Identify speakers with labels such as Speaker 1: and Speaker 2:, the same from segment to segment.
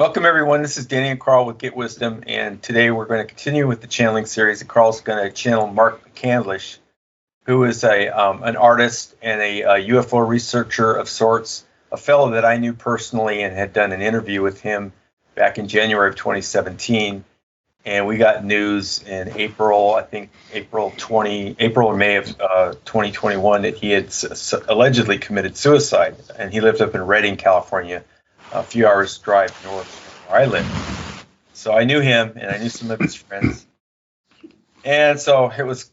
Speaker 1: Welcome, everyone. This is Denny and Karl with Get Wisdom, and today we're going to continue with the channeling series. And Karl's going to channel Mark McCandlish, who is an artist and a UFO researcher of sorts, a fellow that I knew personally and had done an interview with him back in January of 2017. And we got news in April, I think April or May of 2021, that he had allegedly committed suicide, and he lived up in Redding, California, a few hours drive north from where I live. So I knew him, and I knew some of his friends, and so it was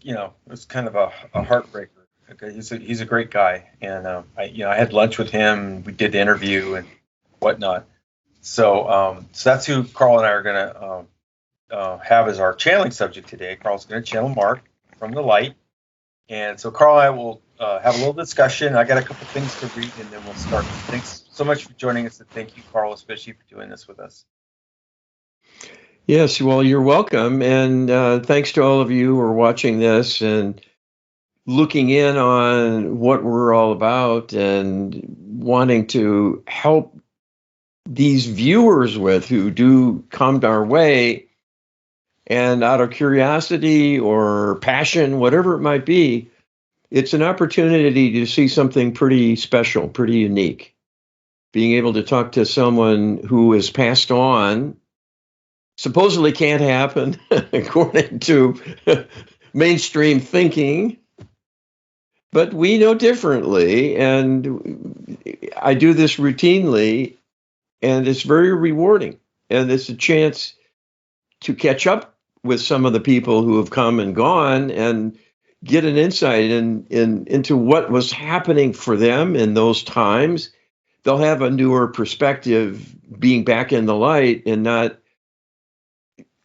Speaker 1: kind of a heartbreaker. Okay, he's a great guy, and I had lunch with him. We did the interview and whatnot. So that's who Karl and I are going to have as our channeling subject today. Karl's going to channel Mark from the light, and so Karl and I will have a little discussion. I got a couple things to read, and then we'll start. Thanks so much for joining us, and thank you, Karl, especially for doing this with us.
Speaker 2: Yes, well, you're welcome, and thanks to all of you who are watching this and looking in on what we're all about and wanting to help these viewers with who do come our way, and out of curiosity or passion, whatever it might be, it's an opportunity to see something pretty special, pretty unique. Being able to talk to someone who has passed on supposedly can't happen according to mainstream thinking, but we know differently, and I do this routinely, and it's very rewarding, and it's a chance to catch up with some of the people who have come and gone and get an insight into what was happening for them in those times. They'll have a newer perspective being back in the light and not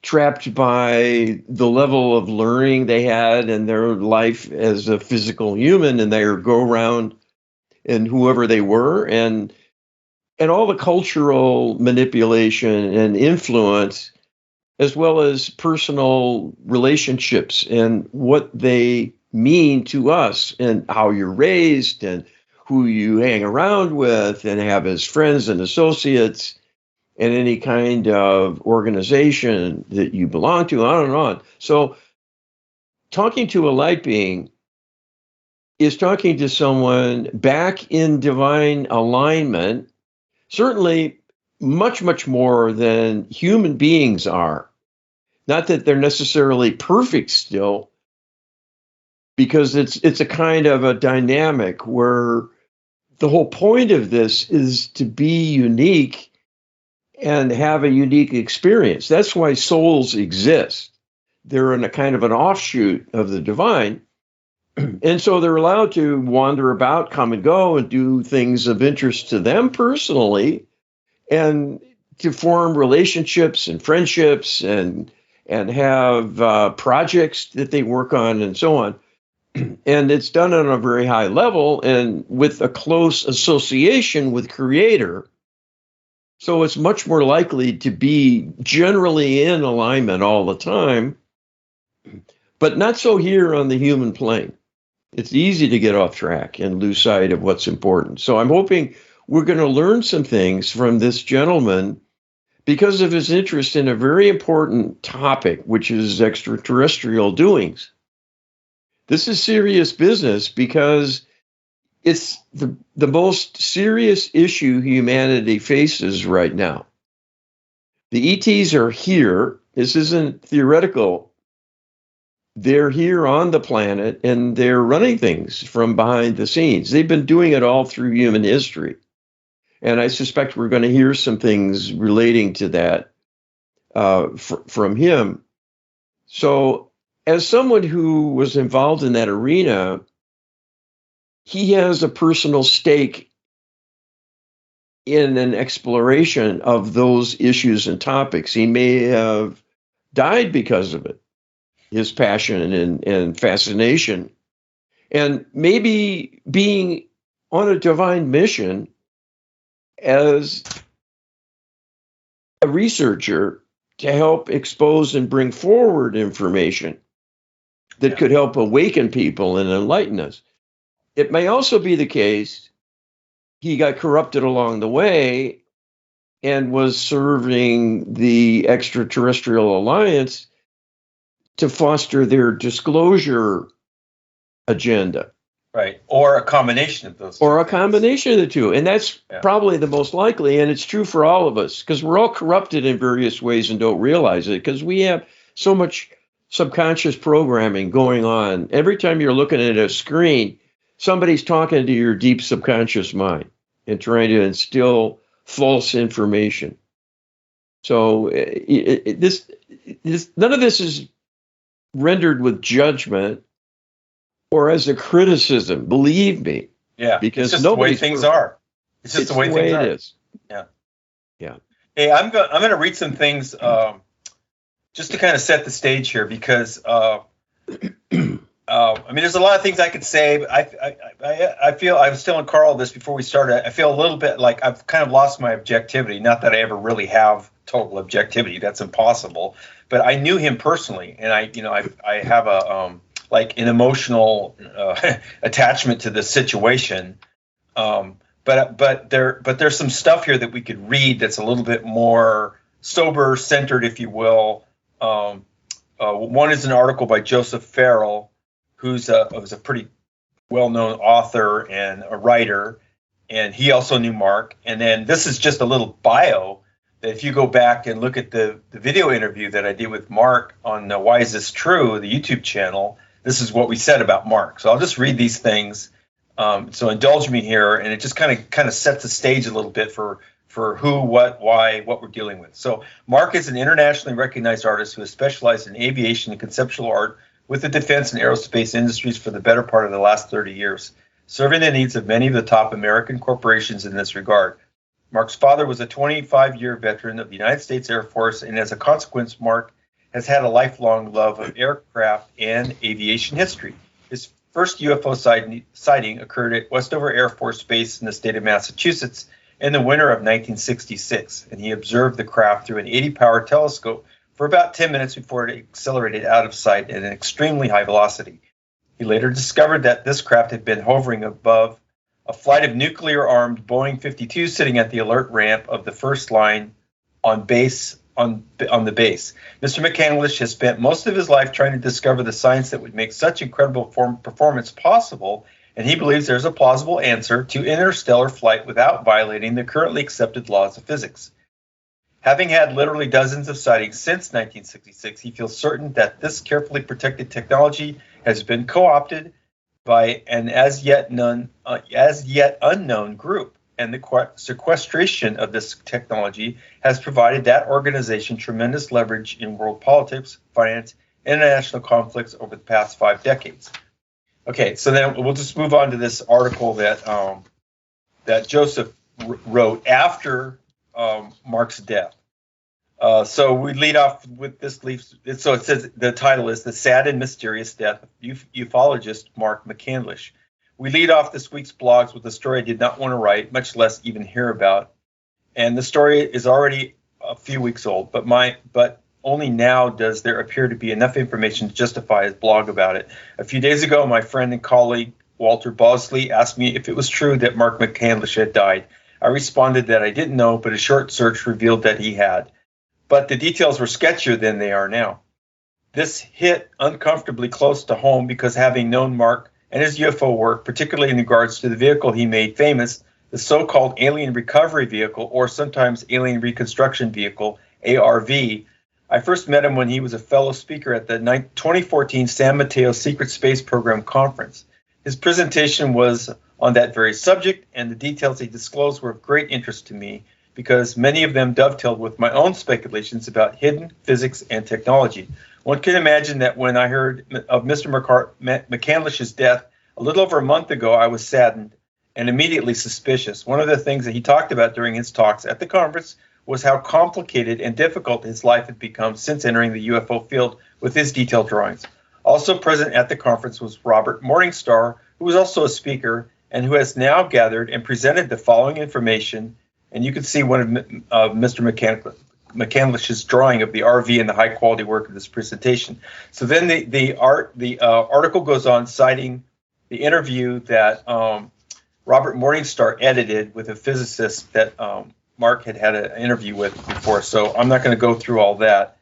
Speaker 2: trapped by the level of learning they had in their life as a physical human and their go around and whoever they were, and all the cultural manipulation and influence, as well as personal relationships and what they mean to us and how you're raised and who you hang around with and have as friends and associates and any kind of organization that you belong to, on and on. So talking to a light being is talking to someone back in divine alignment, certainly much, much more than human beings are. Not that they're necessarily perfect still, because it's a kind of a dynamic where the whole point of this is to be unique and have a unique experience. That's why souls exist. They're in a kind of an offshoot of the divine. And so they're allowed to wander about, come and go, and do things of interest to them personally, and to form relationships and friendships and have projects that they work on and so on. And it's done on a very high level and with a close association with Creator. So it's much more likely to be generally in alignment all the time, but not so here on the human plane. It's easy to get off track and lose sight of what's important. So I'm hoping we're going to learn some things from this gentleman because of his interest in a very important topic, which is extraterrestrial doings. This is serious business because it's the most serious issue humanity faces right now. The ETs are here. This isn't theoretical. They're here on the planet, and they're running things from behind the scenes. They've been doing it all through human history. And I suspect we're going to hear some things relating to that from him. So as someone who was involved in that arena, he has a personal stake in an exploration of those issues and topics. He may have died because of it, his passion and fascination. And maybe being on a divine mission as a researcher to help expose and bring forward information that could help awaken people and enlighten us. It may also be the case he got corrupted along the way and was serving the Extraterrestrial Alliance to foster their disclosure agenda.
Speaker 1: Right. Or a combination of those two.
Speaker 2: Or a
Speaker 1: things.
Speaker 2: combination of the two. And that's probably the most likely. And it's true for all of us because we're all corrupted in various ways and don't realize it because we have so much subconscious programming going on. Every time you're looking at a screen, somebody's talking to your deep subconscious mind and trying to instill false information. So none of this is rendered with judgment or as a criticism, believe me.
Speaker 1: Yeah,
Speaker 2: because
Speaker 1: it's just the way things are. It's just the way things are.
Speaker 2: It is.
Speaker 1: Yeah.
Speaker 2: Yeah.
Speaker 1: Hey, I'm going to read some things just to kind of set the stage here because I mean, there's a lot of things I could say, but I feel I was telling Karl this before we started. I feel a little bit like I've kind of lost my objectivity. Not that I ever really have total objectivity. That's impossible. But I knew him personally, and I have a like an emotional attachment to the situation. But there's some stuff here that we could read that's a little bit more sober centered, if you will. One is an article by Joseph Farrell, who's was a pretty well-known author and a writer, and he also knew Mark. And then this is just a little bio that if you go back and look at the video interview that I did with Mark on Why Is This True, the YouTube channel, this is what we said about Mark. So I'll just read these things. So indulge me here, and it just kind of sets the stage a little bit for who, what, why, what we're dealing with. So Mark is an internationally recognized artist who has specialized in aviation and conceptual art with the defense and aerospace industries for the better part of the last 30 years, serving the needs of many of the top American corporations in this regard. Mark's father was a 25-year veteran of the United States Air Force, and as a consequence, Mark has had a lifelong love of aircraft and aviation history. His first UFO sighting occurred at Westover Air Force Base in the state of Massachusetts in the winter of 1966, and he observed the craft through an 80-power telescope for about 10 minutes before it accelerated out of sight at an extremely high velocity. He later discovered that this craft had been hovering above a flight of nuclear-armed Boeing 52 sitting at the alert ramp of the first line on base. On the base. Mr. McCandlish has spent most of his life trying to discover the science that would make such incredible performance possible, and he believes there's a plausible answer to interstellar flight without violating the currently accepted laws of physics. Having had literally dozens of sightings since 1966, he feels certain that this carefully protected technology has been co-opted by an as yet unknown group, and the sequestration of this technology has provided that organization tremendous leverage in world politics, finance, and international conflicts over the past 5 decades. Okay, so then we'll just move on to this article that Joseph wrote after Mark's death. So we lead off with this. So it says the title is "The Sad and Mysterious Death of Ufologist Mark McCandlish." We lead off this week's blogs with a story I did not want to write, much less even hear about. And the story is already a few weeks old, but only now does there appear to be enough information to justify his blog about it. A few days ago, my friend and colleague Walter Bosley asked me if it was true that Mark McCandlish had died. I responded that I didn't know, but a short search revealed that he had. But the details were sketchier than they are now. This hit uncomfortably close to home because having known Mark and his UFO work, particularly in regards to the vehicle he made famous, the so-called Alien Recovery Vehicle, or sometimes Alien Reconstruction Vehicle, ARV. I first met him when he was a fellow speaker at the 2014 San Mateo Secret Space Program Conference. His presentation was on that very subject, and the details he disclosed were of great interest to me because many of them dovetailed with my own speculations about hidden physics and technology. One can imagine that when I heard of Mr. McCandlish's death a little over a month ago, I was saddened and immediately suspicious. One of the things that he talked about during his talks at the conference was how complicated and difficult his life had become since entering the UFO field with his detailed drawings. Also present at the conference was Robert Morningstar, who was also a speaker and who has now gathered and presented the following information. And you can see one of Mr. McCandlish's drawing of the RV and the high quality work of this presentation. So then the article goes on citing the interview that Robert Morningstar edited with a physicist that Mark had an interview with before, so I'm not going to go through all that.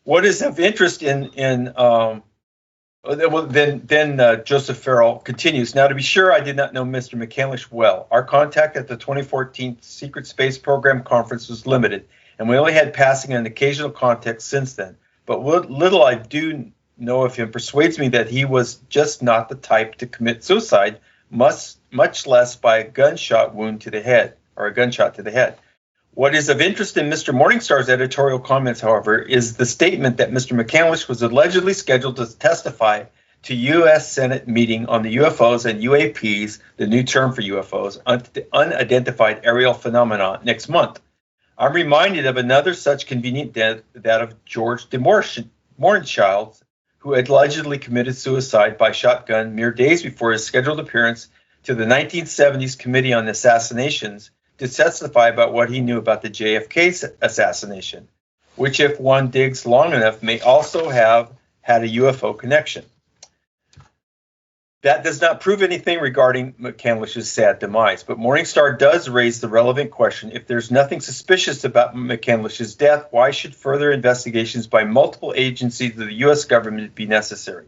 Speaker 1: What is of interest then Joseph Farrell continues. Now, to be sure, I did not know Mr. McCandlish well. Our contact at the 2014 Secret Space Program Conference was limited, and we only had passing and occasional contact since then. But what little I do know of him persuades me that he was just not the type to commit suicide, much less by a gunshot wound to the head, or a gunshot to the head. What is of interest in Mr. Morningstar's editorial comments, however, is the statement that Mr. McCandlish was allegedly scheduled to testify to U.S. Senate meeting on the UFOs and UAPs, the new term for UFOs, unidentified aerial phenomena, next month. I'm reminded of another such convenient death, that of George de Mohrenschildt, who allegedly committed suicide by shotgun mere days before his scheduled appearance to the 1970s Committee on Assassinations to testify about what he knew about the JFK assassination, which, if one digs long enough, may also have had a UFO connection. That does not prove anything regarding McCandlish's sad demise, but Morningstar does raise the relevant question: if there's nothing suspicious about McCandlish's death, why should further investigations by multiple agencies of the U.S. government be necessary?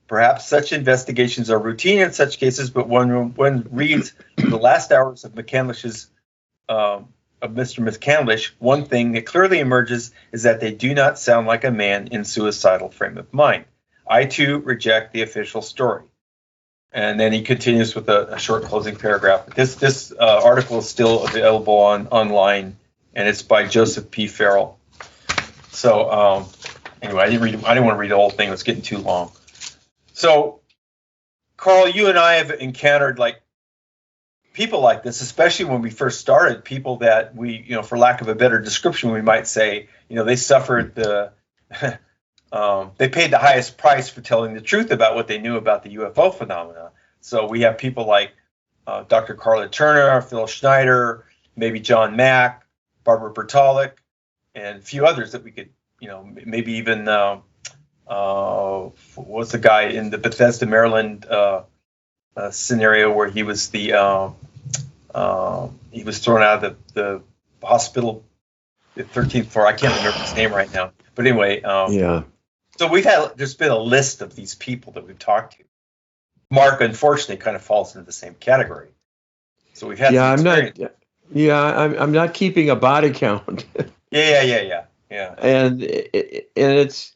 Speaker 1: Perhaps such investigations are routine in such cases, but when one reads the last hours of Mr. McCandlish, one thing that clearly emerges is that they do not sound like a man in suicidal frame of mind. I, too, reject the official story. And then he continues with a short closing paragraph. This article is still available online, and it's by Joseph P. Farrell. So anyway, I didn't want to read the whole thing. It was getting too long. So, Karl, you and I have encountered people like this, especially when we first started. People that we, for lack of a better description, we might say, they suffered they paid the highest price for telling the truth about what they knew about the UFO phenomena. So we have people like Dr. Karl Turner, Phil Schneider, maybe John Mack, Barbara Bertalik, and a few others that we could, maybe even what's the guy in the Bethesda, Maryland scenario where he was he was thrown out of the hospital, the 13th floor. I can't remember his name right now, but anyway, yeah. So there's been a list of these people that we've talked to. Mark, unfortunately, kind of falls into the same category. So we've had
Speaker 2: I'm not keeping a body count.
Speaker 1: Yeah.
Speaker 2: And it's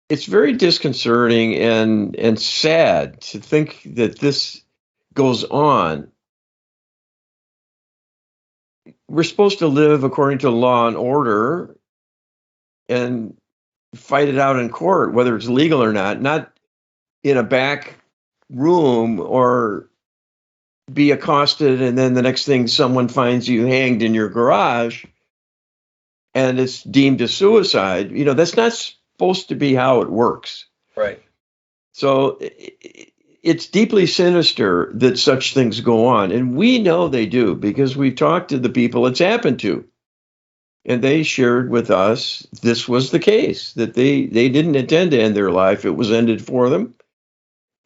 Speaker 2: very disconcerting and sad to think that this goes on. We're supposed to live according to law and order and fight it out in court, whether it's legal or not in a back room or be accosted and then the next thing someone finds you hanged in your garage and it's deemed a suicide. That's not supposed to be how it works.
Speaker 1: Right.
Speaker 2: So it's deeply sinister that such things go on. And we know they do because we've talked to the people it's happened to. And they shared with us this was the case, that they didn't intend to end their life. It was ended for them.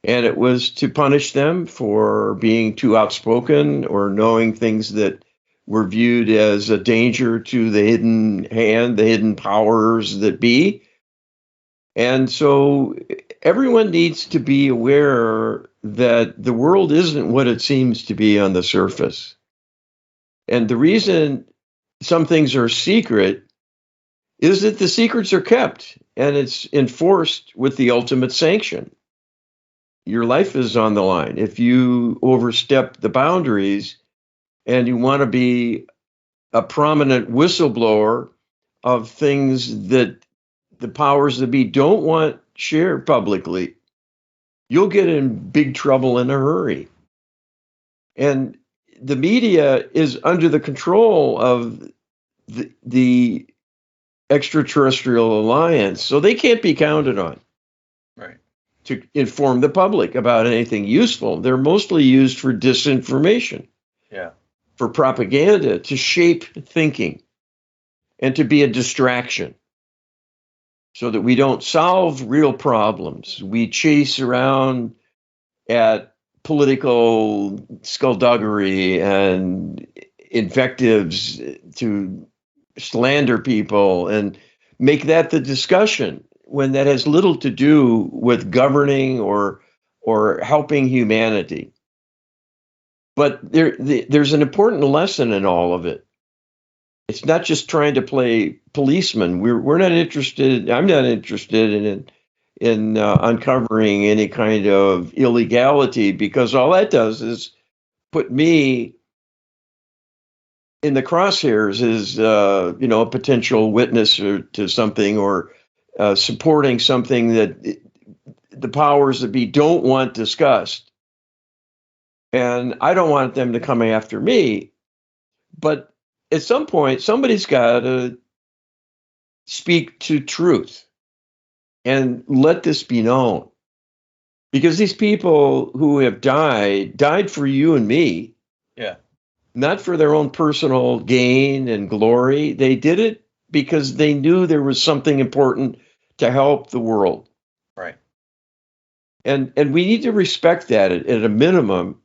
Speaker 2: And it was to punish them for being too outspoken or knowing things that were viewed as a danger to the hidden hand, the hidden powers that be. And so everyone needs to be aware that the world isn't what it seems to be on the surface. And the reason some things are secret is that the secrets are kept and it's enforced with the ultimate sanction. Your life is on the line. If you overstep the boundaries and you want to be a prominent whistleblower of things that the powers that be don't want shared publicly, you'll get in big trouble in a hurry. And the media is under the control of the extraterrestrial alliance, so they can't be counted on.
Speaker 1: Right.
Speaker 2: To inform the public about anything useful. They're mostly used for disinformation.
Speaker 1: Yeah.
Speaker 2: For propaganda, to shape thinking and to be a distraction so that we don't solve real problems. We chase around at political skullduggery and invectives to slander people and make that the discussion when that has little to do with governing or helping humanity. But there's an important lesson in all of it. It's not just trying to play policeman. We're not interested. I'm not interested in uncovering any kind of illegality, because all that does is put me in the crosshairs as a potential witness to something, or supporting something that the powers that be don't want discussed. And I don't want them to come after me. But at some point, somebody's got to speak to truth and let this be known. Because these people who have died for you and me.
Speaker 1: Yeah.
Speaker 2: Not for their own personal gain and glory. They did it because they knew there was something important to help the world.
Speaker 1: Right.
Speaker 2: And we need to respect that at a minimum.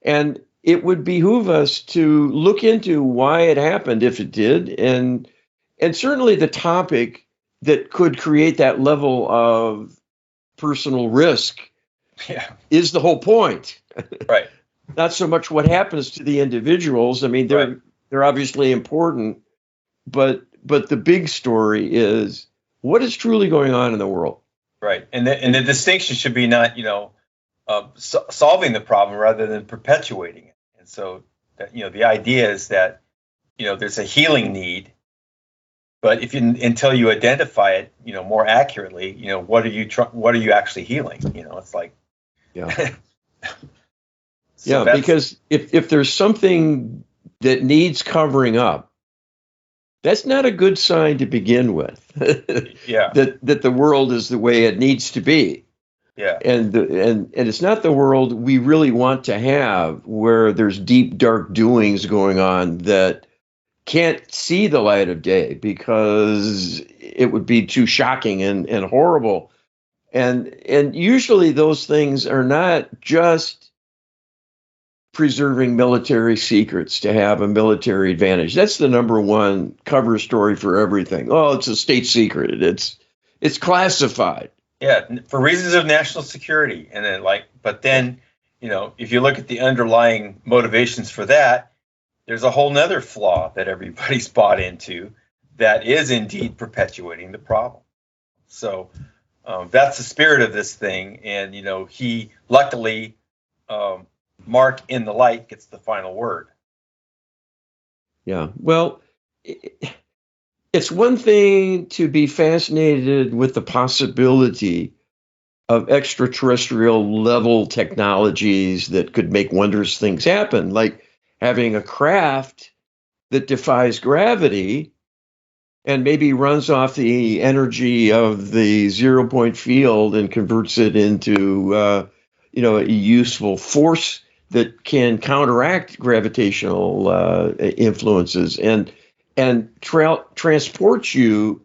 Speaker 2: And it would behoove us to look into why it happened, if it did, and certainly the topic that could create that level of personal risk.
Speaker 1: Yeah.
Speaker 2: Is the whole point.
Speaker 1: Right.
Speaker 2: Not so much what happens to the individuals. I mean, they're obviously important, but the big story is what is truly going on in the world.
Speaker 1: Right. And the distinction should be not, solving the problem rather than perpetuating it. And so that, the idea is that, there's a healing need, but until you identify it, more accurately, what are you actually healing? It's like,
Speaker 2: yeah.
Speaker 1: So
Speaker 2: yeah, because if there's something that needs covering up, that's not a good sign to begin with.
Speaker 1: Yeah.
Speaker 2: That the world is the way it needs to be.
Speaker 1: Yeah.
Speaker 2: And it's not the world we really want to have, where there's deep, dark doings going on that can't see the light of day because it would be too shocking and horrible. And usually those things are not just preserving military secrets to have a military advantage. That's the number one cover story for everything. Oh, it's a state secret. It's classified.
Speaker 1: Yeah, for reasons of national security. And then but then, if you look at the underlying motivations for that, there's a whole nother flaw that everybody's bought into that is indeed perpetuating the problem. So that's the spirit of this thing. And, he luckily, Mark in the light gets the final word.
Speaker 2: Yeah. Well, it's one thing to be fascinated with the possibility of extraterrestrial level technologies that could make wondrous things happen, like having a craft that defies gravity and maybe runs off the energy of the 0-point field and converts it into, a useful force that can counteract gravitational influences and transport you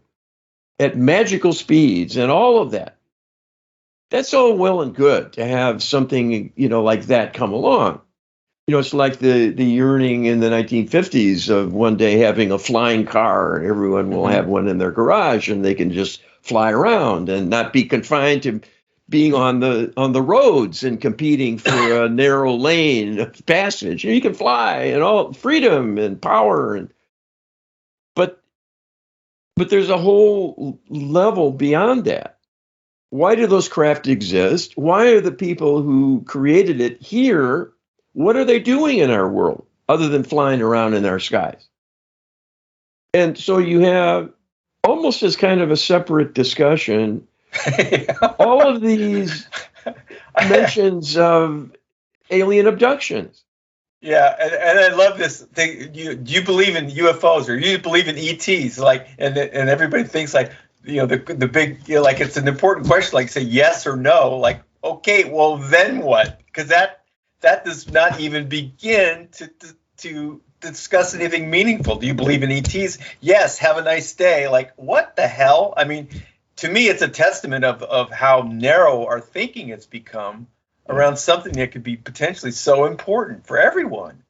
Speaker 2: at magical speeds and all of that. That's all well and good to have something, like that come along. It's like the yearning in the 1950s of one day having a flying car, and everyone will have one in their garage and they can just fly around and not be confined to being on the roads and competing for a narrow lane of passage. You can fly and all freedom and power, but there's a whole level beyond that. Why do those craft exist? Why are the people who created it here? What are they doing in our world other than flying around in our skies? And so you have almost as kind of a separate discussion all of these mentions of alien abductions.
Speaker 1: Yeah, and I love this thing. Do you believe in UFOs or you believe in ETs? And everybody thinks the big it's an important question. Say yes or no. Okay, well then what? Because that does not even begin to discuss anything meaningful. Do you believe in ETs? Yes. Have a nice day. What the hell? I mean, to me, it's a testament of how narrow our thinking has become around something that could be potentially so important for everyone.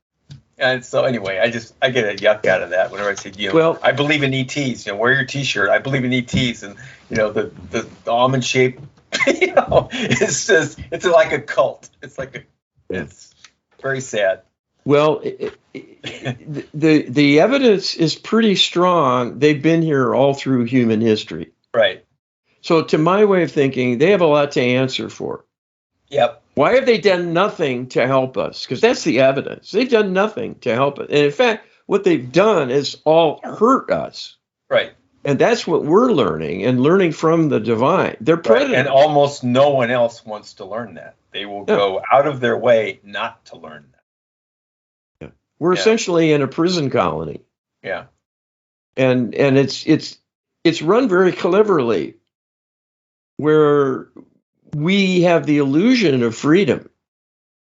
Speaker 1: And so anyway, I get a yuck out of that whenever I say,
Speaker 2: Well,
Speaker 1: I believe in ETs. Wear your T-shirt. I believe in ETs, and the almond shape. It's like a cult. It's very sad.
Speaker 2: Well, the evidence is pretty strong. They've been here all through human history.
Speaker 1: Right.
Speaker 2: So to my way of thinking, they have a lot to answer for.
Speaker 1: Yep.
Speaker 2: Why have they done nothing to help us? Because that's the evidence. They've done nothing to help us. And in fact, what they've done is all hurt us.
Speaker 1: Right.
Speaker 2: And that's what we're learning from the divine. They're predators.
Speaker 1: Right. And almost no one else wants to learn that. They will go out of their way not to learn that.
Speaker 2: Yeah. We're essentially in a prison colony.
Speaker 1: Yeah.
Speaker 2: And it's run very cleverly, where we have the illusion of freedom.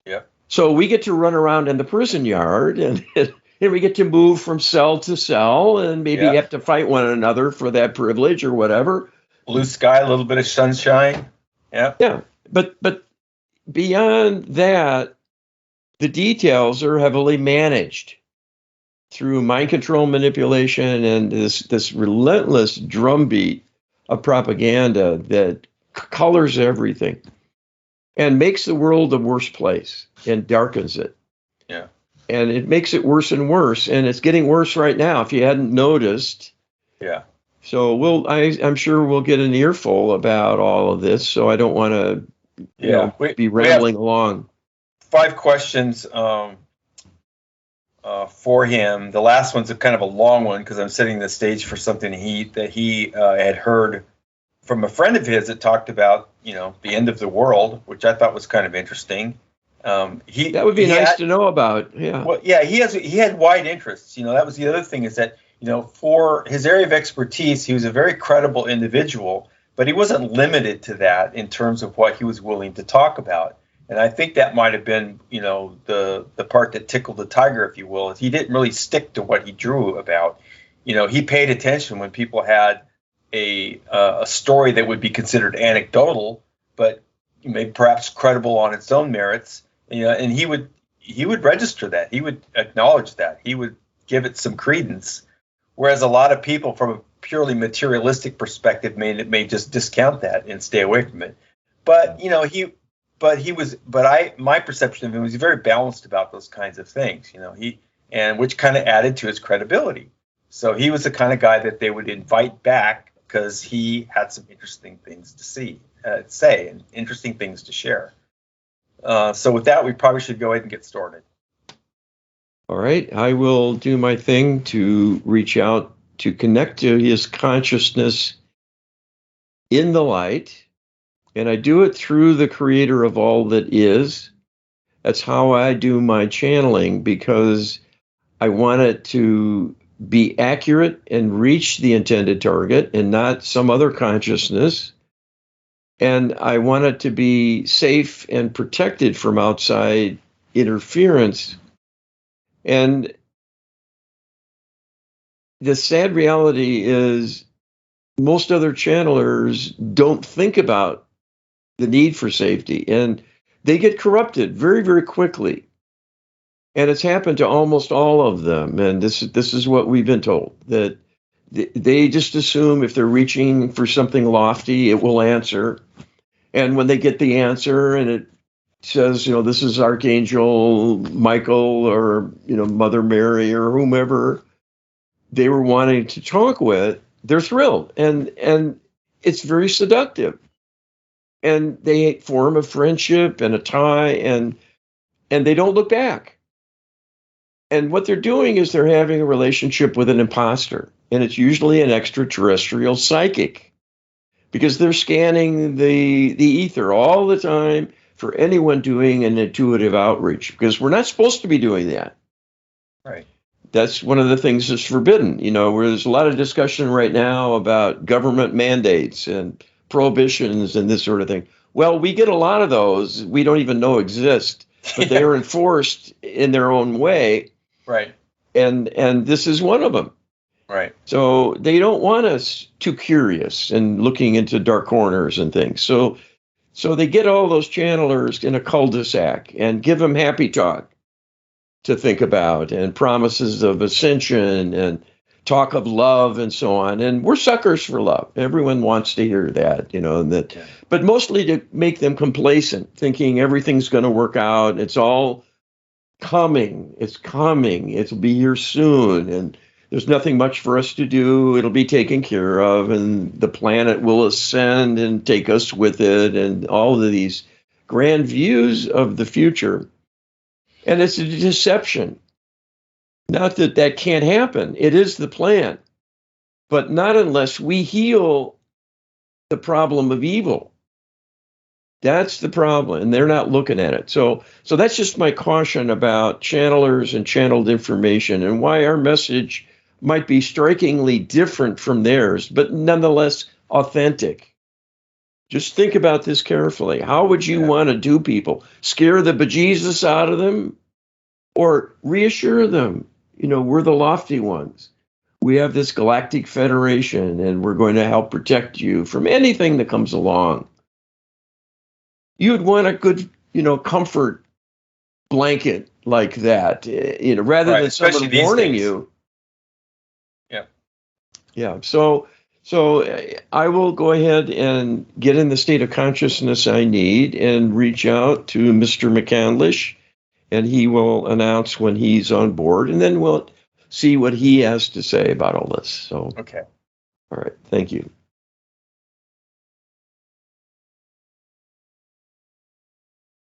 Speaker 1: Yeah.
Speaker 2: So we get to run around in the prison yard, and we get to move from cell to cell, and maybe have to fight one another for that privilege or whatever.
Speaker 1: Blue sky, a little bit of sunshine. Yeah.
Speaker 2: Yeah. But beyond that, the details are heavily managed through mind control manipulation and this relentless drumbeat of propaganda that colors everything and makes the world a worse place and darkens it.
Speaker 1: Yeah.
Speaker 2: And it makes it worse and worse. And it's getting worse right now, if you hadn't noticed.
Speaker 1: Yeah.
Speaker 2: So I'm sure we'll get an earful about all of this. So I don't want to be rambling along. 5
Speaker 1: questions for him. The last one's kind of a long one because I'm setting the stage for something that he had heard from a friend of his that talked about, the end of the world, which I thought was kind of interesting.
Speaker 2: That would be nice to know about. Yeah.
Speaker 1: Well, yeah, he had wide interests. That was the other thing, is that, for his area of expertise, he was a very credible individual, but he wasn't limited to that in terms of what he was willing to talk about. And I think that might have been, the part that tickled the tiger, if you will. He didn't really stick to what he drew about. He paid attention when people had a story that would be considered anecdotal, but maybe perhaps credible on its own merits. And he would register that. He would acknowledge that. He would give it some credence. Whereas a lot of people, from a purely materialistic perspective, may just discount that and stay away from it. But my perception of him was very balanced about those kinds of things. Which kind of added to his credibility. So he was the kind of guy that they would invite back because he had some interesting things to say, and interesting things to share. So with that, we probably should go ahead and get started.
Speaker 2: All right. I will do my thing to reach out to connect to his consciousness in the light. And I do it through the creator of all that is. That's how I do my channeling, because I want it to be accurate and reach the intended target and not some other consciousness. And I want it to be safe and protected from outside interference. And the sad reality is most other channelers don't think about the need for safety, and they get corrupted very, very quickly. And it's happened to almost all of them. And this is what we've been told, that they just assume if they're reaching for something lofty, it will answer. And when they get the answer and it says, this is Archangel Michael or, Mother Mary or whomever they were wanting to talk with, they're thrilled. And it's very seductive. And they form a friendship and a tie, and they don't look back. And what they're doing is they're having a relationship with an imposter, and it's usually an extraterrestrial psychic, because they're scanning the ether all the time for anyone doing an intuitive outreach, because we're not supposed to be doing that.
Speaker 1: Right.
Speaker 2: That's one of the things that's forbidden, where there's a lot of discussion right now about government mandates and prohibitions and this sort of thing. Well, we get a lot of those we don't even know exist, but they are enforced in their own way.
Speaker 1: Right.
Speaker 2: And this is one of them.
Speaker 1: Right.
Speaker 2: So they don't want us too curious and looking into dark corners and things. So they get all those channelers in a cul-de-sac and give them happy talk. to think about, and promises of ascension and talk of love and so on. And we're suckers for love. Everyone wants to hear that, that, but mostly to make them complacent, thinking everything's going to work out. It's all coming. It's coming. It'll be here soon. And there's nothing much for us to do. It'll be taken care of, and the planet will ascend and take us with it, and all of these grand views of the future. And it's a deception. Not that that can't happen. It is the plan, but not unless we heal the problem of evil. That's the problem, and they're not looking at it. So that's just my caution about channelers and channeled information, and why our message might be strikingly different from theirs, but nonetheless authentic. Just think about this carefully. How would you want to do people? Scare the bejesus out of them, or reassure them? We're the lofty ones. We have this galactic federation, and we're going to help protect you from anything that comes along. You'd want a good, comfort blanket like that, rather than someone warning you.
Speaker 1: Yeah.
Speaker 2: Yeah. So I will go ahead and get in the state of consciousness I need and reach out to Mr. McCandlish, and he will announce when he's on board, and then we'll see what he has to say about all this. So,
Speaker 1: okay.
Speaker 2: All right. Thank you.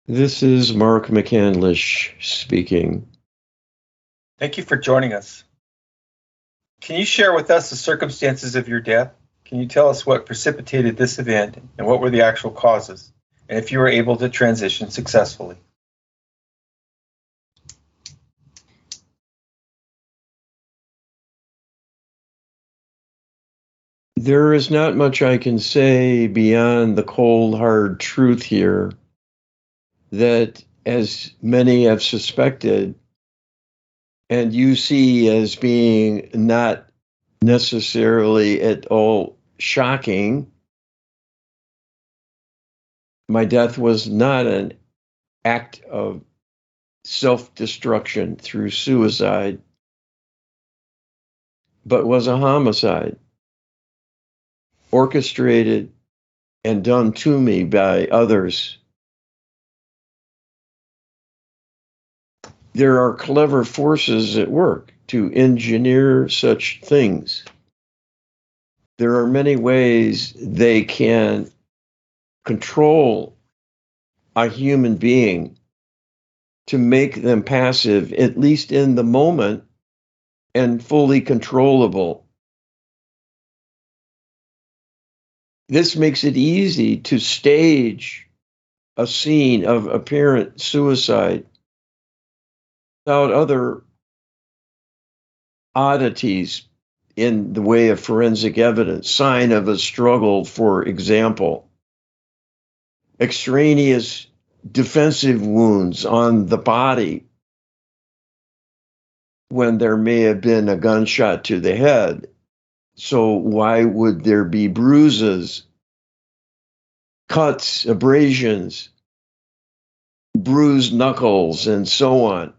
Speaker 2: This is Mark McCandlish speaking.
Speaker 1: Thank you for joining us. Can you share with us the circumstances of your death? Can you tell us what precipitated this event and what were the actual causes? And if you were able to transition successfully?
Speaker 2: There is not much I can say beyond the cold, hard truth here that, as many have suspected, and you see as being not necessarily at all shocking, my death was not an act of self-destruction through suicide, but was a homicide, orchestrated and done to me by others. There are clever forces at work to engineer such things. There are many ways they can control a human being to make them passive, at least in the moment, and fully controllable. This makes it easy to stage a scene of apparent suicide without other oddities in the way of forensic evidence, sign of a struggle, for example, extraneous defensive wounds on the body when there may have been a gunshot to the head. So why would there be bruises, cuts, abrasions, bruised knuckles, and so on?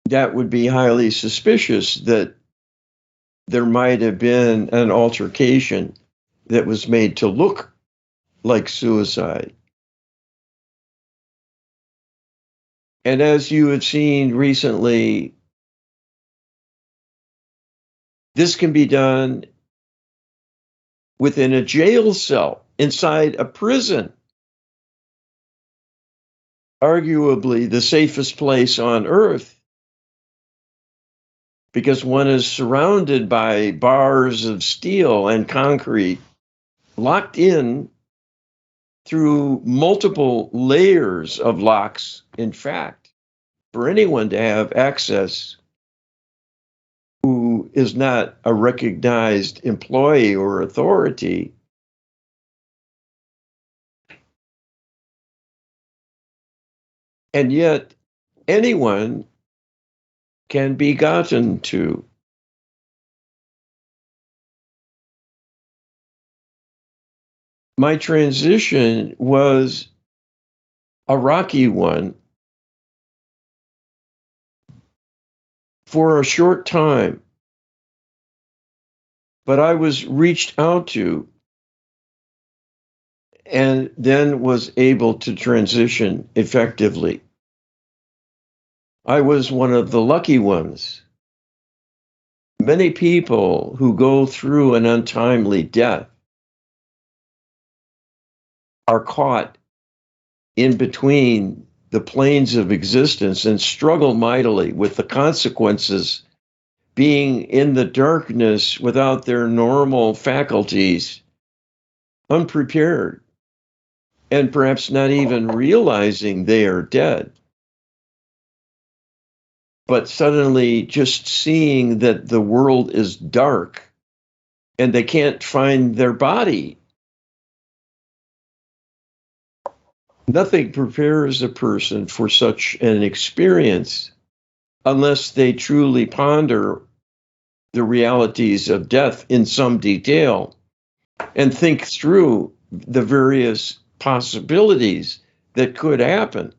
Speaker 2: That would be highly suspicious that there might have been an altercation that was made to look like suicide. And as you have seen recently, this can be done within a jail cell, inside a prison, arguably the safest place on earth, because one is surrounded by bars of steel and concrete, locked in through multiple layers of locks. In fact, for anyone to have access who is not a recognized employee or authority, and yet anyone can be gotten to. My transition was a rocky one for a short time, but I was reached out to and then was able to transition effectively. I was one of the lucky ones. Many people who go through an untimely death are caught in between the planes of existence and struggle mightily with the consequences, being in the darkness without their normal faculties, unprepared, and perhaps not even realizing they are dead, but suddenly just seeing that the world is dark and they can't find their body. Nothing prepares a person for such an experience unless they truly ponder the realities of death in some detail and think through the various possibilities that could happen.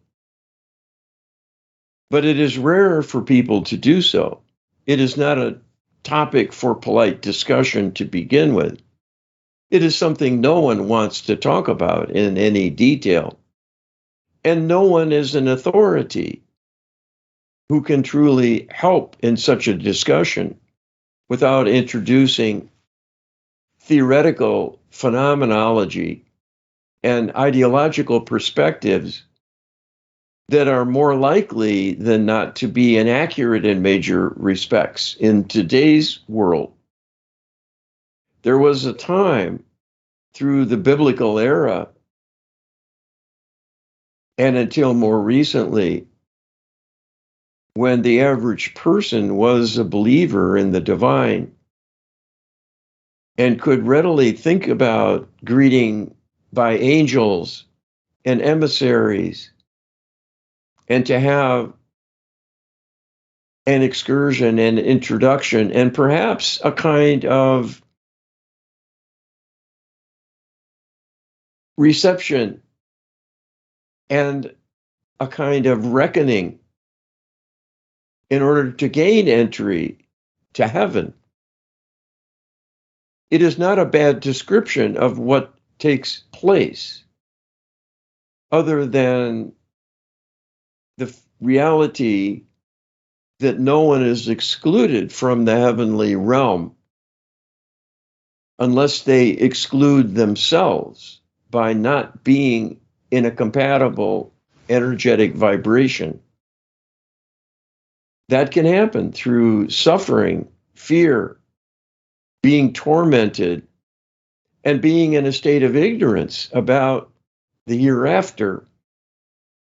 Speaker 2: But it is rare for people to do so. It is not a topic for polite discussion to begin with. It is something no one wants to talk about in any detail. And no one is an authority who can truly help in such a discussion without introducing theoretical phenomenology and ideological perspectives that are more likely than not to be inaccurate in major respects. In today's world, there was a time through the biblical era and until more recently when the average person was a believer in the divine and could readily think about greeting by angels and emissaries and to have an excursion and introduction and perhaps a kind of reception and a kind of reckoning in order to gain entry to heaven. It is not a bad description of what takes place, other than the reality that no one is excluded from the heavenly realm unless they exclude themselves by not being in a compatible energetic vibration. That can happen through suffering, fear, being tormented, and being in a state of ignorance about the hereafter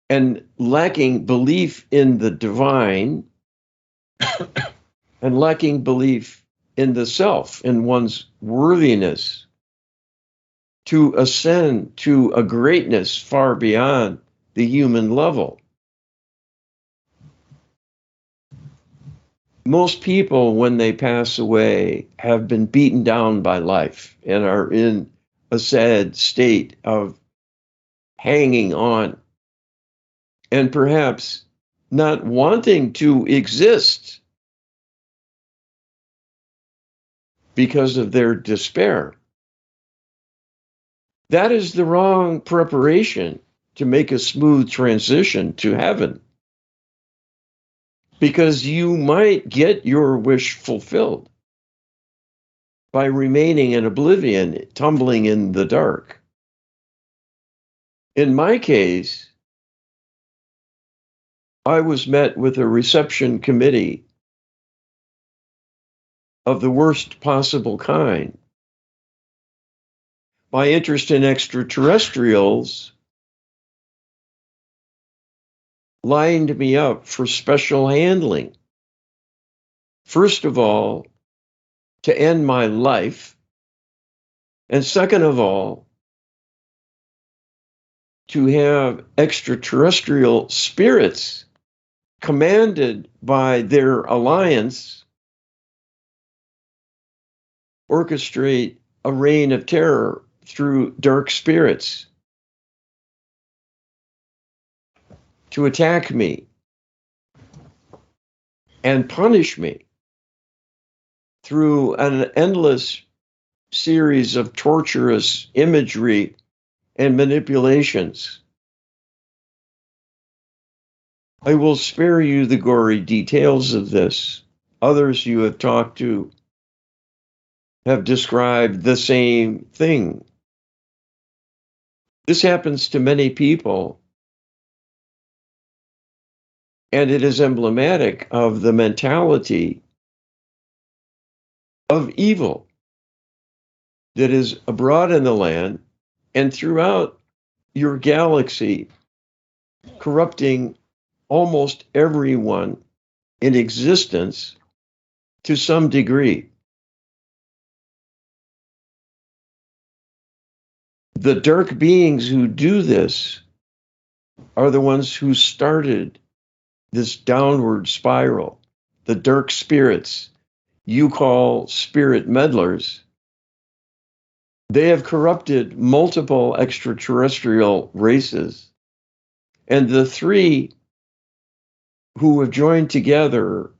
Speaker 2: and lacking belief in the divine and lacking belief in the self, in one's worthiness to ascend to a greatness far beyond the human level. Most people, when they pass away, have been beaten down by life and are in a sad state of hanging on and perhaps not wanting to exist because of their despair. That is the wrong preparation to make a smooth transition to heaven, because you might get your wish fulfilled by remaining in oblivion, tumbling in the dark. In my case, I was met with a reception committee of the worst possible kind. My interest in extraterrestrials lined me up for special handling. First of all, to end my life, and second of all, to have extraterrestrial spirits commanded by their alliance orchestrate a reign of terror through dark spirits. to attack me and punish me through an endless series of torturous imagery and manipulations. I will spare you the gory details of this. Others you have talked to have described the same thing. This happens to many people, and it is emblematic of the mentality of evil that is abroad in the land and throughout your galaxy, corrupting almost everyone in existence to some degree. The dark beings who do this are the ones who started this downward spiral. The dark spirits you call spirit meddlers, they have corrupted multiple extraterrestrial races. And the three who have joined together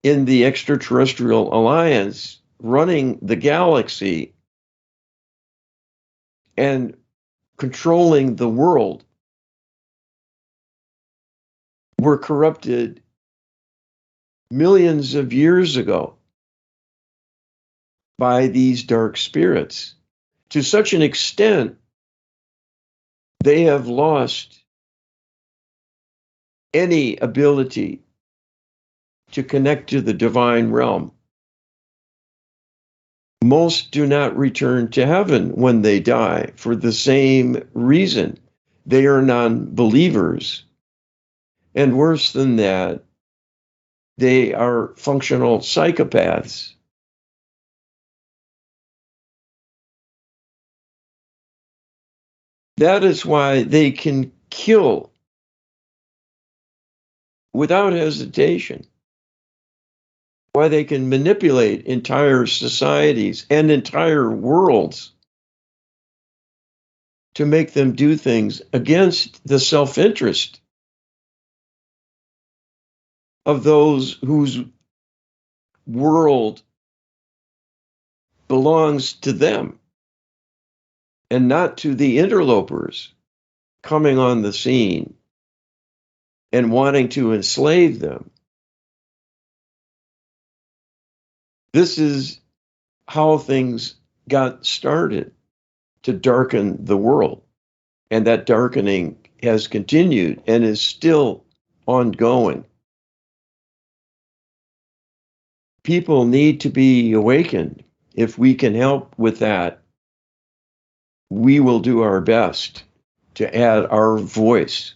Speaker 2: in the extraterrestrial alliance running the galaxy and controlling the world were corrupted millions of years ago by these dark spirits to such an extent they have lost any ability to connect to the divine realm. Most do not return to heaven when they die for the same reason. They are non-believers. And worse than that, they are functional psychopaths. That is why they can kill without hesitation, why they can manipulate entire societies and entire worlds to make them do things against the self-interest of those whose world belongs to them and not to the interlopers coming on the scene and wanting to enslave them. This is how things got started to darken the world. And that darkening has continued and is still ongoing. People need to be awakened. If we can help with that, we will do our best to add our voice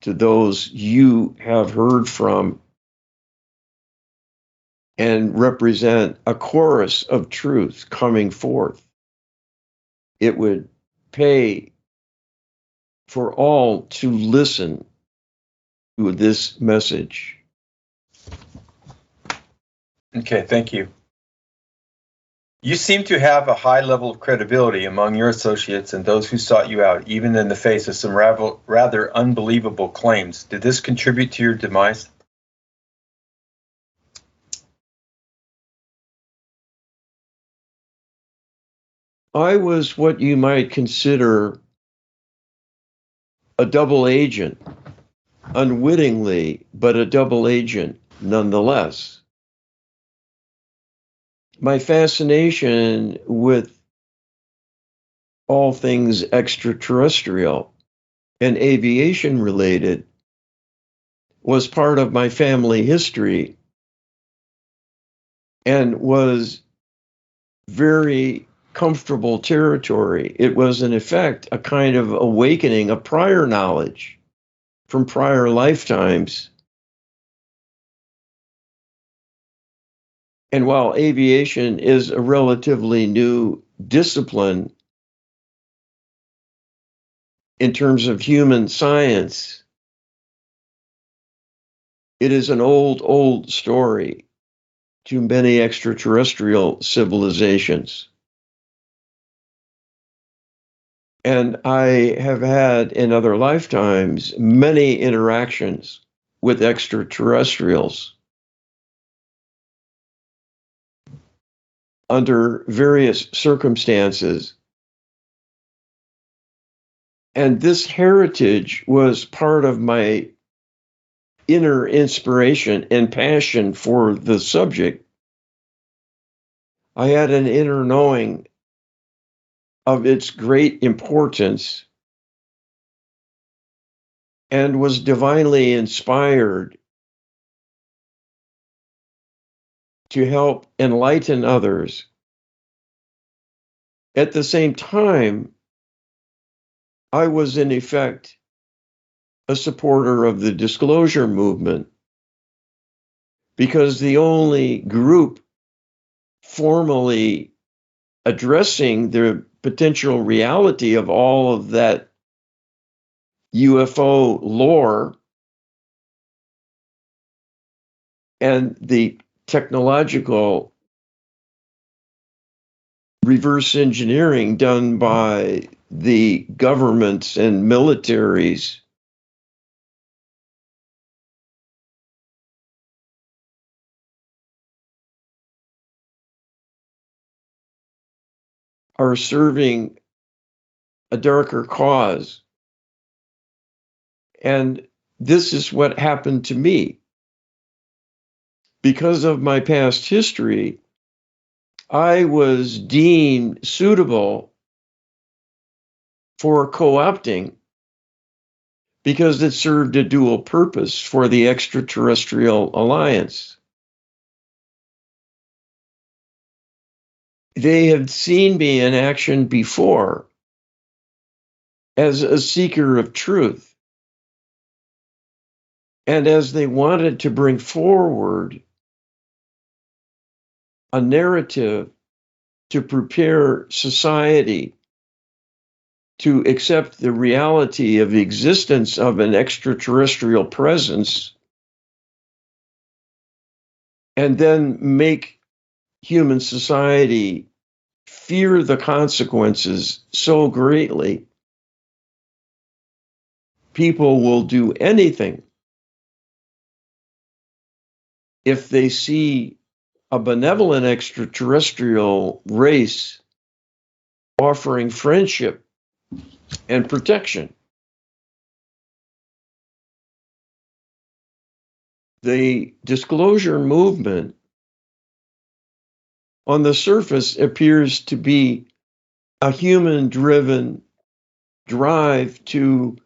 Speaker 2: to those you have heard from and represent a chorus of truth coming forth. It would pay for all to listen to this message.
Speaker 1: Okay, thank you. You seem to have a high level of credibility among your associates and those who sought you out, even in the face of some rather unbelievable claims. Did this contribute to your demise?
Speaker 2: I was what you might consider a double agent, unwittingly, but a double agent nonetheless. My fascination with all things extraterrestrial and aviation related was part of my family history and was very comfortable territory. It was, in effect, a kind of awakening of prior knowledge from prior lifetimes. And while aviation is a relatively new discipline in terms of human science, it is an old story to many extraterrestrial civilizations. And I have had in other lifetimes many interactions with extraterrestrials under various circumstances. And this heritage was part of my inner inspiration and passion for the subject. I had an inner knowing of its great importance and was divinely inspired to help enlighten others. At the same time, I was in effect a supporter of the disclosure movement, because the only group formally addressing the potential reality of all of that UFO lore and the technological reverse engineering done by the governments and militaries are serving a darker cause. And this is what happened to me. Because of my past history, I was deemed suitable for co-opting because it served a dual purpose for the extraterrestrial alliance. They had seen me in action before as a seeker of truth. And as they wanted to bring forward a narrative to prepare society to accept the reality of the existence of an extraterrestrial presence, and then make human society fear the consequences so greatly, people will do anything if they see a benevolent extraterrestrial race offering friendship and protection. The disclosure movement on the surface appears to be a human-driven drive to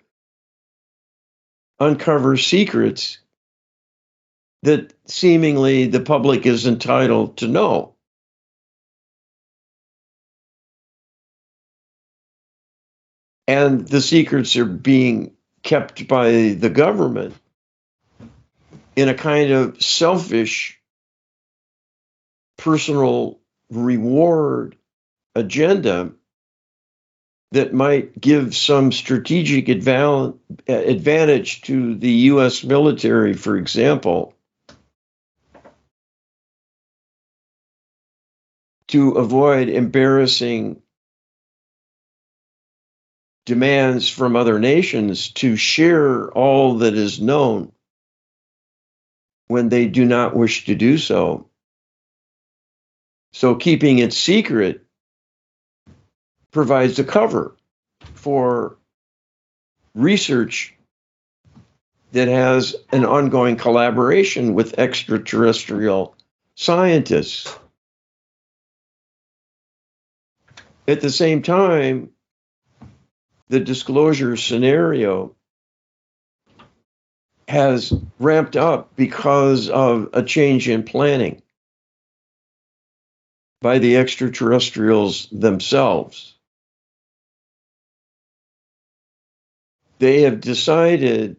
Speaker 2: uncover secrets that seemingly the public is entitled to know. And the secrets are being kept by the government in a kind of selfish personal reward agenda that might give some strategic advantage to the US military, for example, to avoid embarrassing demands from other nations to share all that is known when they do not wish to do so. So keeping it secret provides a cover for research that has an ongoing collaboration with extraterrestrial scientists. At the same time, the disclosure scenario has ramped up because of a change in planning by the extraterrestrials themselves. They have decided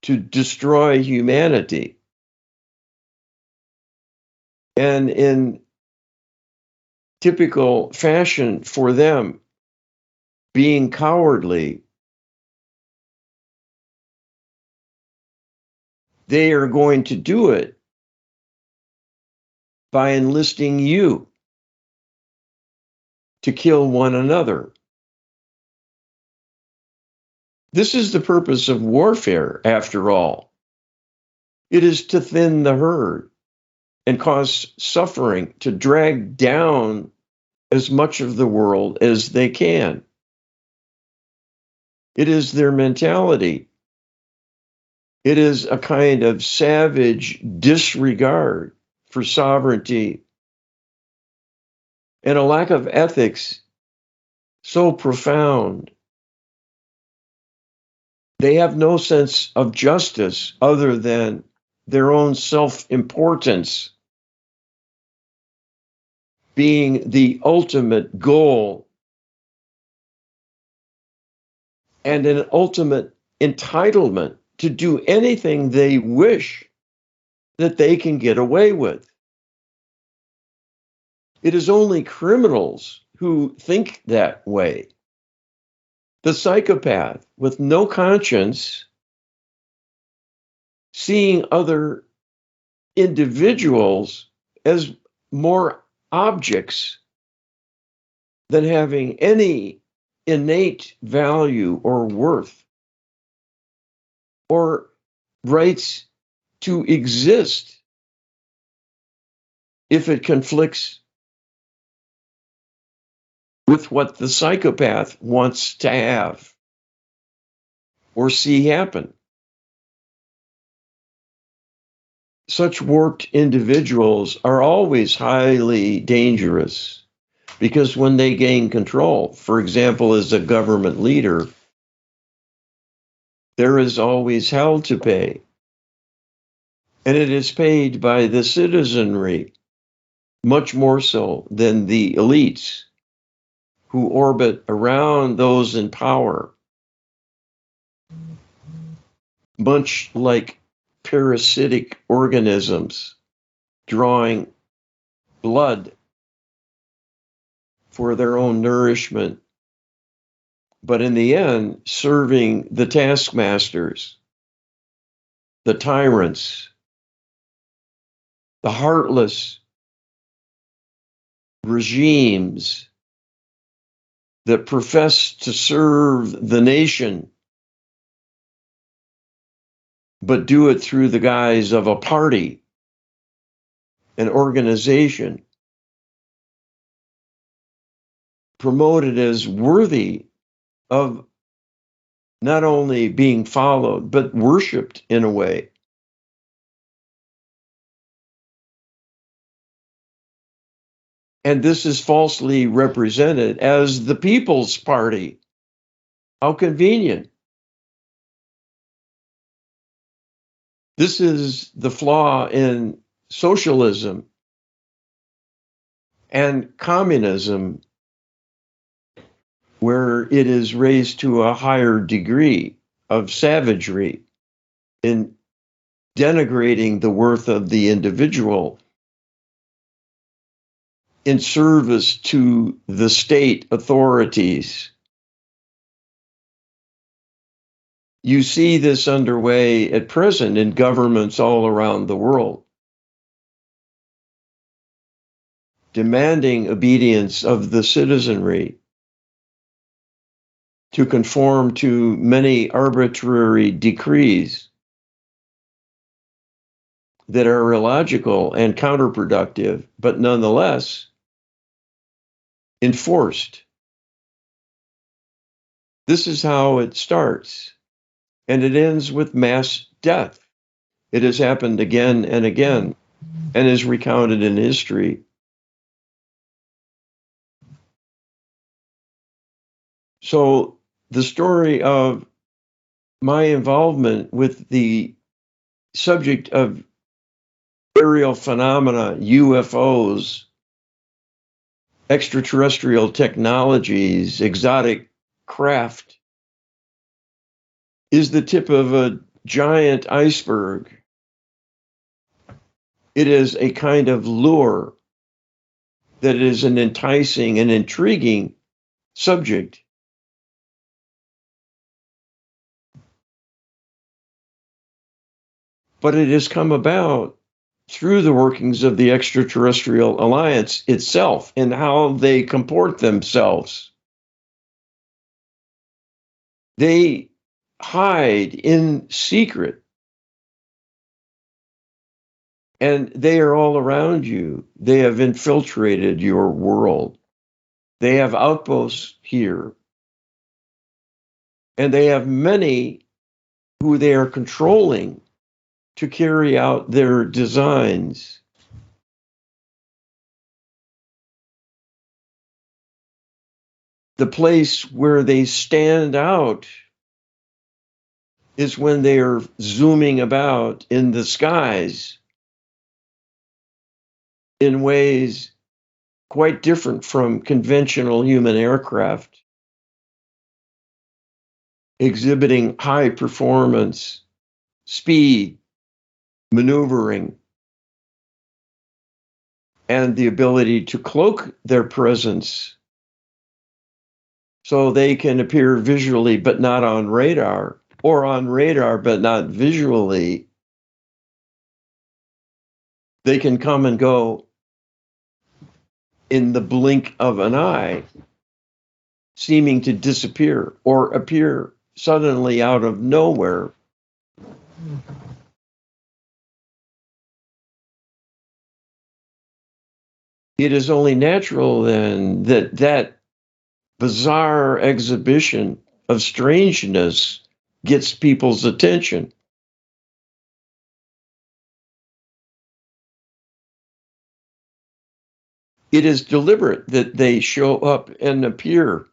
Speaker 2: to destroy humanity. And in typical fashion for them, being cowardly, they are going to do it by enlisting you to kill one another. This is the purpose of warfare, after all. It is to thin the herd and cause suffering, to drag down as much of the world as they can. It is their mentality. It is a kind of savage disregard for sovereignty and a lack of ethics so profound. They have no sense of justice other than their own self-importance being the ultimate goal and an ultimate entitlement to do anything they wish that they can get away with. It is only criminals who think that way. The psychopath with no conscience, seeing other individuals as more objects than having any innate value or worth or rights to exist if it conflicts with what the psychopath wants to have or see happen. Such warped individuals are always highly dangerous because when they gain control, for example, as a government leader, there is always hell to pay. And it is paid by the citizenry, much more so than the elites who orbit around those in power, much like parasitic organisms drawing blood for their own nourishment, but in the end, serving the taskmasters, the tyrants, the heartless regimes that profess to serve the nation, but do it through the guise of a party, an organization, promoted as worthy of not only being followed, but worshiped in a way. And this is falsely represented as the People's Party. How convenient. This is the flaw in socialism and communism, where it is raised to a higher degree of savagery in denigrating the worth of the individual in service to the state authorities. You see this underway at present in governments all around the world, demanding obedience of the citizenry to conform to many arbitrary decrees that are illogical and counterproductive, but nonetheless enforced. This is how it starts, and it ends with mass death. It has happened again and again, and is recounted in history. So the story of my involvement with the subject of aerial phenomena, UFOs, extraterrestrial technologies, exotic craft, is the tip of a giant iceberg. It is a kind of lure that is an enticing and intriguing subject. But it has come about through the workings of the extraterrestrial alliance itself and how they comport themselves. They hide in secret, and they are all around you. They have infiltrated your world. They have outposts here, and they have many who they are controlling to carry out their designs. The place where they stand out is when they are zooming about in the skies in ways quite different from conventional human aircraft, exhibiting high performance, speed, maneuvering, and the ability to cloak their presence so they can appear visually but not on radar, or on radar but not visually. They can come and go in the blink of an eye, seeming to disappear or appear suddenly out of nowhere. It is only natural then that that bizarre exhibition of strangeness gets people's attention. It is deliberate that they show up and appear.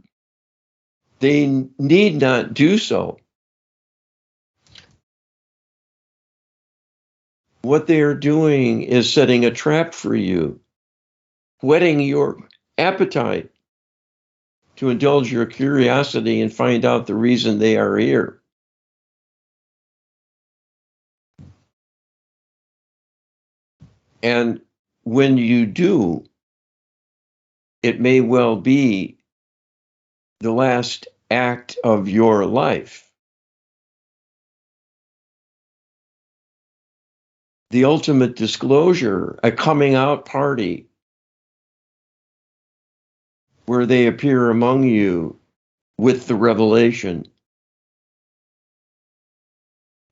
Speaker 2: They need not do so. What they are doing is setting a trap for you, whetting your appetite to indulge your curiosity and find out the reason they are here. And when you do, it may well be the last act of your life. The ultimate disclosure, a coming out party where they appear among you with the revelation.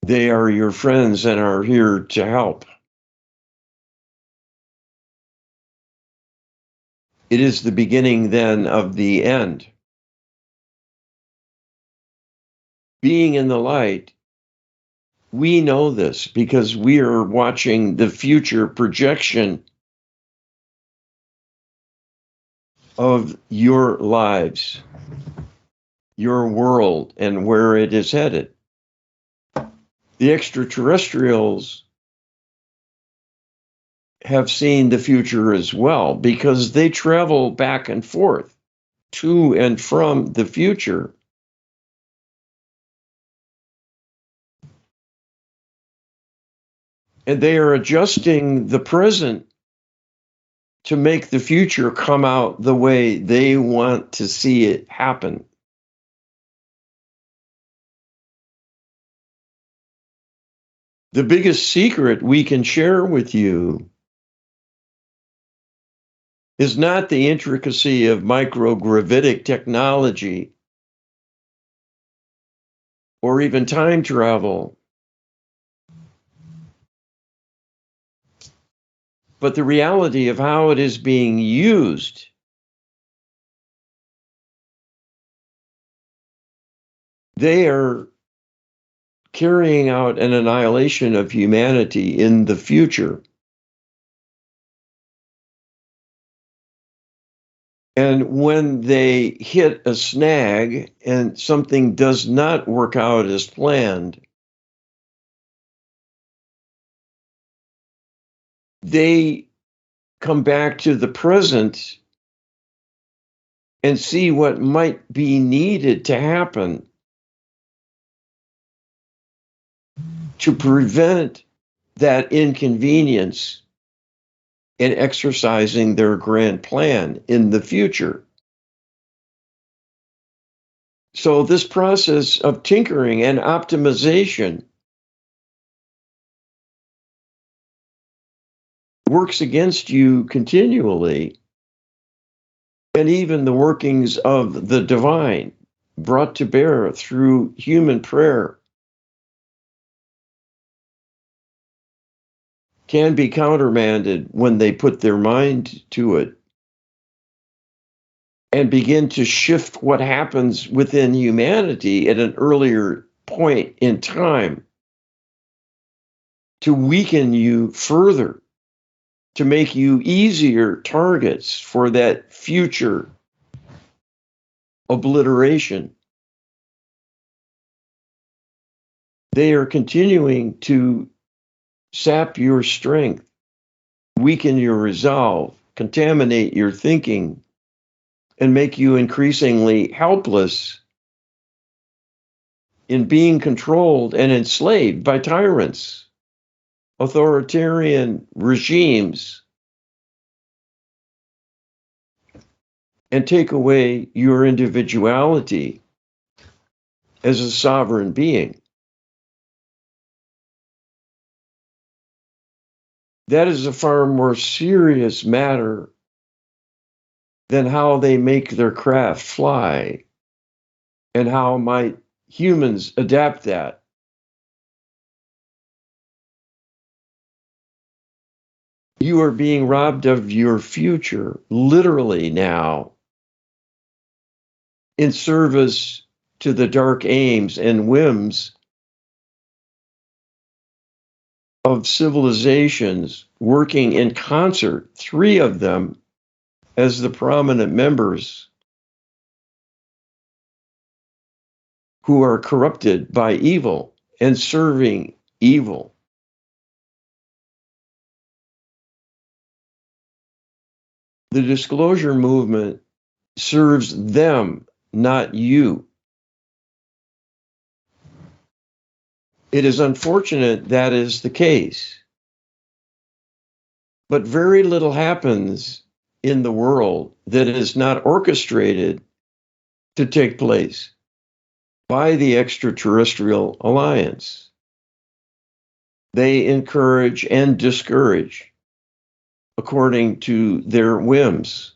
Speaker 2: They are your friends and are here to help. It is the beginning then of the end. Being in the light, we know this because we are watching the future projection of your lives, your world, and where it is headed. The extraterrestrials have seen the future as well because they travel back and forth to and from the future. And they are adjusting the present to make the future come out the way they want to see it happen. The biggest secret we can share with you is not the intricacy of microgravitic technology or even time travel, but the reality of how it is being used. They are carrying out an annihilation of humanity in the future. And when they hit a snag and something does not work out as planned, they come back to the present and see what might be needed to happen to prevent that inconvenience in exercising their grand plan in the future. So this process of tinkering and optimization works against you continually, and even the workings of the divine brought to bear through human prayer can be countermanded when they put their mind to it and begin to shift what happens within humanity at an earlier point in time to weaken you further, to make you easier targets for that future obliteration. They are continuing to sap your strength, weaken your resolve, contaminate your thinking, and make you increasingly helpless in being controlled and enslaved by tyrants, authoritarian regimes, and take away your individuality as a sovereign being. That is a far more serious matter than how they make their craft fly and how might humans adapt that. You are being robbed of your future, literally now, in service to the dark aims and whims of civilizations working in concert, 3 of them as the prominent members who are corrupted by evil and serving evil. The disclosure movement serves them, not you. It is unfortunate that is the case, but very little happens in the world that is not orchestrated to take place by the extraterrestrial alliance. They encourage and discourage according to their whims.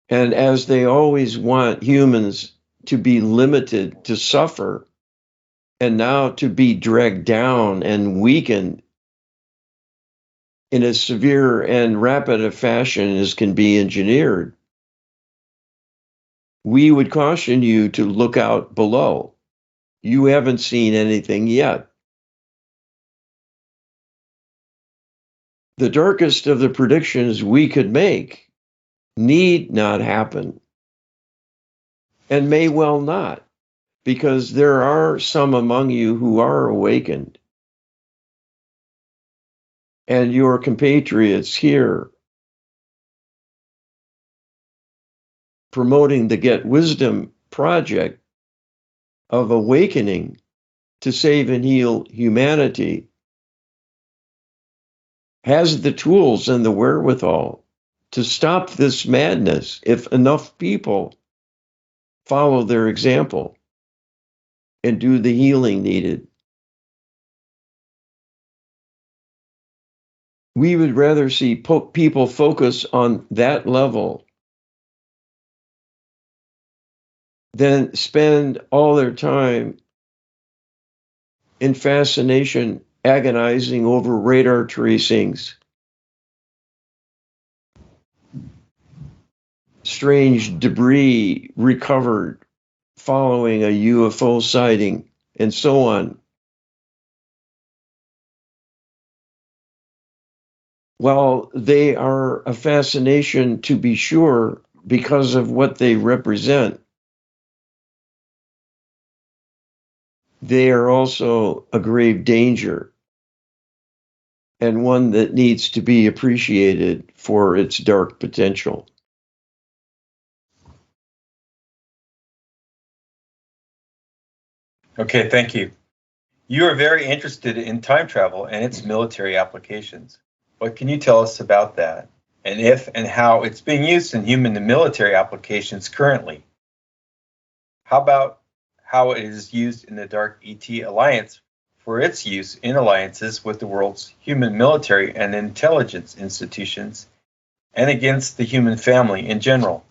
Speaker 2: And as they always want humans to be limited, to suffer, and now to be dragged down and weakened in as severe and rapid a fashion as can be engineered, we would caution you to look out below. You haven't seen anything yet. The darkest of the predictions we could make need not happen, and may well not, because there are some among you who are awakened. And your compatriots here promoting the Get Wisdom project of awakening to save and heal humanity has the tools and the wherewithal to stop this madness if enough people follow their example and do the healing needed. We would rather see people focus on that level than spend all their time in fascination agonizing over radar tracings, strange debris recovered following a UFO sighting, and so on. While they are a fascination, to be sure, because of what they represent, they are also a grave danger, and one that needs to be appreciated for its dark potential.
Speaker 1: Okay, thank you. You are very interested in time travel and its military applications. What can you tell us about that, and if and how it's being used in human and military applications currently? How about how it is used in the Dark ET Alliance for its use in alliances with the world's human military and intelligence institutions, and against the human family in general.